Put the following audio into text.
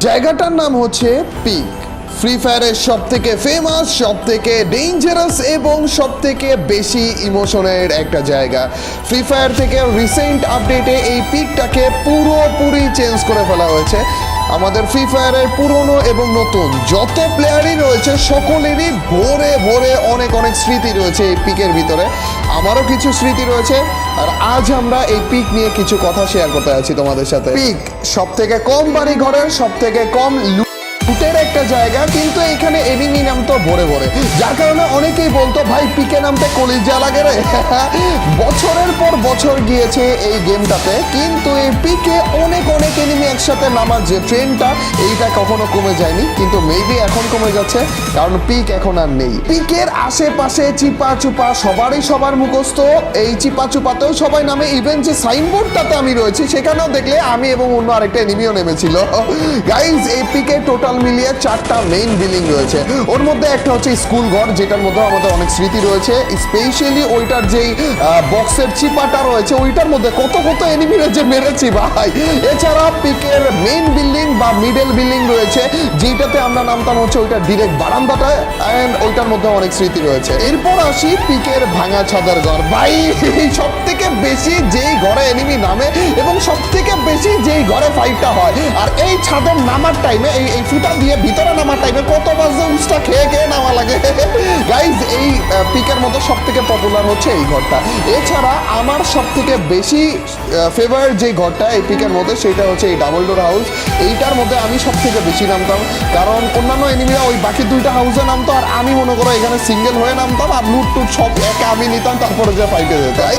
জায়গাটার নাম হচ্ছে পিক। ফ্রি ফায়ারের সব থেকে ফেমাস, সব থেকে ডেঞ্জারাস এবং সব থেকে বেশি ইমোশনের একটা জায়গা। ফ্রি ফায়ার থেকে রিসেন্ট আপডেটে এই পিকটাকে পুরোপুরি চেঞ্জ করে ফেলা হয়েছে। আমাদের ফ্রি ফায়ারের পুরনো এবং নতুন যত প্লেয়ারই রয়েছে সকলেরই ভরে ভরে অনেক অনেক স্মৃতি রয়েছে এই পিকের ভিতরে। আমারও কিছু স্মৃতি রয়েছে, আর আজ আমরা এই পিক নিয়ে কিছু কথা শেয়ার করতে যাচ্ছি তোমাদের সাথে। পিক সব থেকে কম বাড়ি ঘরের, সব থেকে কম লুটের একটা জায়গা, কিন্তু এখানে এনিমি নামতো ভরে ভরে, যার কারণে অনেকেই বলতো ভাই পিকে নামতে কলিজা লাগে রে। বছরের পর বছর গিয়েছে এই গেমটাতে, কিন্তু এই পিকে অনেক অনেক এনিমি একসাথে নামার যে ট্রেন্ডটা, এইটা কখনো কমে যায়নি, কিন্তু মেবি এখন কমে যাচ্ছে, কারণ পিক এখন আর নেই। পিকের আশেপাশে চিপা চুপা সবারই সবার মুখস্থ, এই চিপা চুপাতেও সবাই নামে। ইভেন যে সাইনবোর্ডটাতে আমি রয়েছি সেখানেও দেখলে আমি এবং অন্য আরেকটা এনিমিও নেমেছিল। গাইজ, এই পিকে টোটাল মিলিয়ে 4টা মেইন বিল্ডিং রয়েছে। ওর মধ্যে একটা হচ্ছে স্কুল ঘর, যেটার মধ্যে আমাদের অনেক স্মৃতি রয়েছে। স্পেশালি ওইটার যেই বক্সের চিপাটা রয়েছে, ওইটার মধ্যে কত কত এনিমিরা যে মেরেছি ভাই। এছাড়া পিকের মেইন বিল্ডিং বা মিডল বিল্ডিং রয়েছে, যেটাতে আমরা নামতাম হচ্ছে ওইটার ডিরেক্ট বারান্দাটা, এন্ড ওইটার মধ্যে অনেক স্মৃতি রয়েছে। এরপর আসি পিকের ভাঙা ছাদের ঘর। ভাই, সব থেকে বেশি যেই ঘরে এনিমি নামে এবং সব থেকে বেশি যেই ঘরে ফাইটটা হয়, আর এই ছাদের নামার টাইমে এই ফুটা দিয়ে ভিতরে নামার টাইমে কত বাজে উস্তা খেয়ে খেয়ে নামা লাগে। গাইজ, এই পিকের মধ্যে সব থেকে পপুলার হচ্ছে এই ঘরটা। এছাড়া আমার সব থেকে বেশি ফেভারিট যে ঘরটা এই পিকের মধ্যে, সেটা হচ্ছে এই ডাবল ডোর হাউস। এইটার মধ্যে আমি সব থেকে বেশি নামতাম, কারণ অন্যান্য এনিমিরা ওই বাকি 2টা হাউসে নামতো, আর আমি মনে করো এখানে সিঙ্গেল হয়ে নামতাম, আর লুট টুট সব একা আমি নিতাম, তারপরে যে ফাইটে যেতাম।